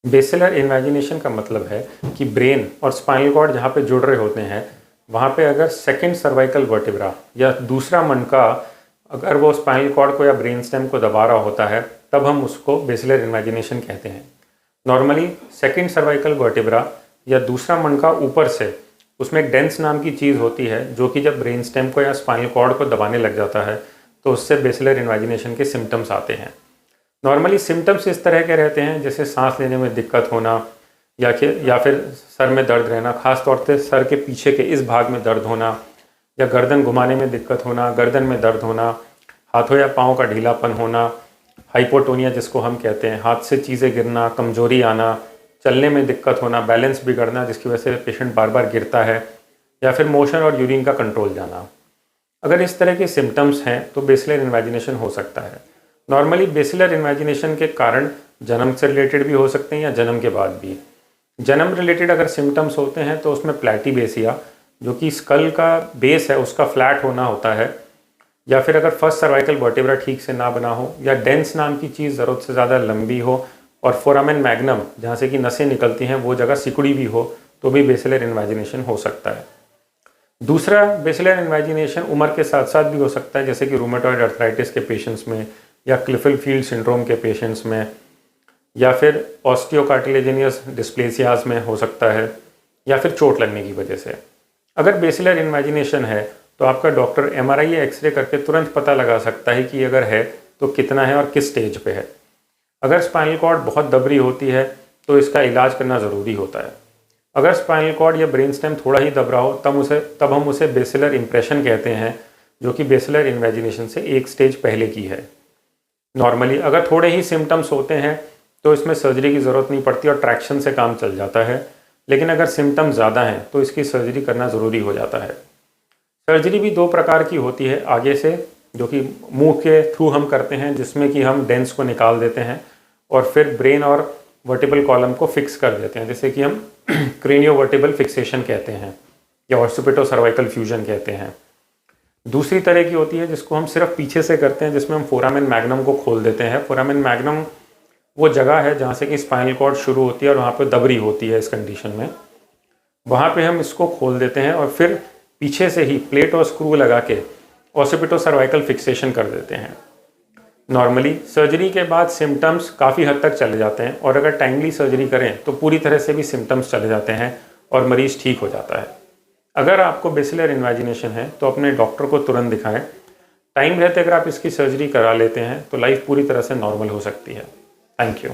Basilar invagination का मतलब है कि ब्रेन और स्पाइनल कॉर्ड जहाँ पे जुड़ रहे होते हैं वहाँ पे अगर सेकंड सर्वाइकल वर्टिब्रा या दूसरा मनका अगर वो स्पाइनल कॉर्ड को या ब्रेन स्टेम को दबा रहा होता है तब हम उसको बेसिलर इन्वेजिनेशन कहते हैं। नॉर्मली सेकंड सर्वाइकल वर्टिब्रा या दूसरा मनका ऊपर से उसमें एक डेंस नाम की चीज़ होती है जो कि जब ब्रेन स्टेम को या स्पाइनल कॉर्ड को दबाने लग जाता है तो उससे बेसिलर इन्वेजिनेशन के सिम्टम्स आते हैं। नॉर्मली सिम्टम्स इस तरह के रहते हैं जैसे सांस लेने में दिक्कत होना या फिर सर में दर्द रहना, खास तौर से सर के पीछे के इस भाग में दर्द होना या गर्दन घुमाने में दिक्कत होना, गर्दन में दर्द होना, हाथों या पाँव का ढीलापन होना, हाइपोटोनिया जिसको हम कहते हैं, हाथ से चीज़ें गिरना, कमजोरी आना, चलने में दिक्कत होना, बैलेंस बिगड़ना जिसकी वजह से पेशेंट बार बार गिरता है, या फिर मोशन और यूरिन का कंट्रोल जाना। अगर इस तरह के सिम्टम्स हैं तो बेसिलर इन्वेजिनेशन हो सकता है। नॉर्मली बेसिलर इन्वेजिनेशन के कारण जन्म से रिलेटेड भी हो सकते हैं या जन्म के बाद भी। जन्म रिलेटेड अगर सिम्टम्स होते हैं तो उसमें प्लैटीबेसिया जो कि स्कल का बेस है उसका फ्लैट होना होता है, या फिर अगर फर्स्ट सर्वाइकल वर्टिब्रा ठीक से ना बना हो या डेंस नाम की चीज़ ज़रूरत से ज़्यादा लंबी हो और फोरामेन मैग्नम जहाँ से कि नसें निकलती हैं वो जगह सिकुड़ी भी हो तो भी बेसिलर इन्वेजिनेशन हो सकता है। दूसरा बेसिलर इन्वेजिनेशन उम्र के साथ साथ भी हो सकता है, जैसे कि रूमेटॉइड अर्थराइटिस के पेशेंट्स में या क्लिफिल-फील्ड सिंड्रोम के पेशेंट्स में, या फिर ऑस्टियोकार्टिलेजिनियस डिस्प्लेसियाज में हो सकता है, या फिर चोट लगने की वजह से। अगर बेसिलर इन्वेजिनेशन है तो आपका डॉक्टर एमआरआई या एक्सरे करके तुरंत पता लगा सकता है कि अगर है तो कितना है और किस स्टेज पे है। अगर स्पाइनल कॉर्ड बहुत दबरी होती है तो इसका इलाज करना ज़रूरी होता है। अगर स्पाइनल कॉर्ड या ब्रेन स्टेम थोड़ा ही दब रहा हो तब हम उसे बेसिलर इम्प्रेशन कहते हैं, जो कि बेसिलर इन्वेजिनेशन से एक स्टेज पहले की है। नॉर्मली अगर थोड़े ही सिम्टम्स होते हैं तो इसमें सर्जरी की ज़रूरत नहीं पड़ती और ट्रैक्शन से काम चल जाता है, लेकिन अगर सिम्टम्स ज़्यादा हैं तो इसकी सर्जरी करना ज़रूरी हो जाता है। सर्जरी भी दो प्रकार की होती है, आगे से जो कि मुंह के थ्रू हम करते हैं जिसमें कि हम डेंस को निकाल देते हैं, और फिर ब्रेन और वर्टिबल कॉलम को फिक्स कर देते हैं जिसे कि हम क्रेनियोवर्टिबल फिक्सेशन कहते हैं या ऑसिपिटो सर्वाइकल फ्यूजन कहते हैं। दूसरी तरह की होती है जिसको हम सिर्फ पीछे से करते हैं, जिसमें हम फोरामेन मैग्नम को खोल देते हैं। फोरामेन मैग्नम वो जगह है जहाँ से कि स्पाइनल कॉर्ड शुरू होती है और वहाँ पे दबरी होती है। इस कंडीशन में वहाँ पे हम इसको खोल देते हैं और फिर पीछे से ही प्लेट और स्क्रू लगा के ऑसिपिटो सर्वाइकल फिक्सेशन कर देते हैं। नॉर्मली सर्जरी के बाद सिम्टम्स काफ़ी हद तक चले जाते हैं, और अगर टाइमली सर्जरी करें तो पूरी तरह से भी सिम्टम्स चले जाते हैं और मरीज़ ठीक हो जाता है। अगर आपको बेसिलर इन्वेजिनेशन है तो अपने डॉक्टर को तुरंत दिखाएं। टाइम रहते अगर आप इसकी सर्जरी करा लेते हैं तो लाइफ पूरी तरह से नॉर्मल हो सकती है। Thank you.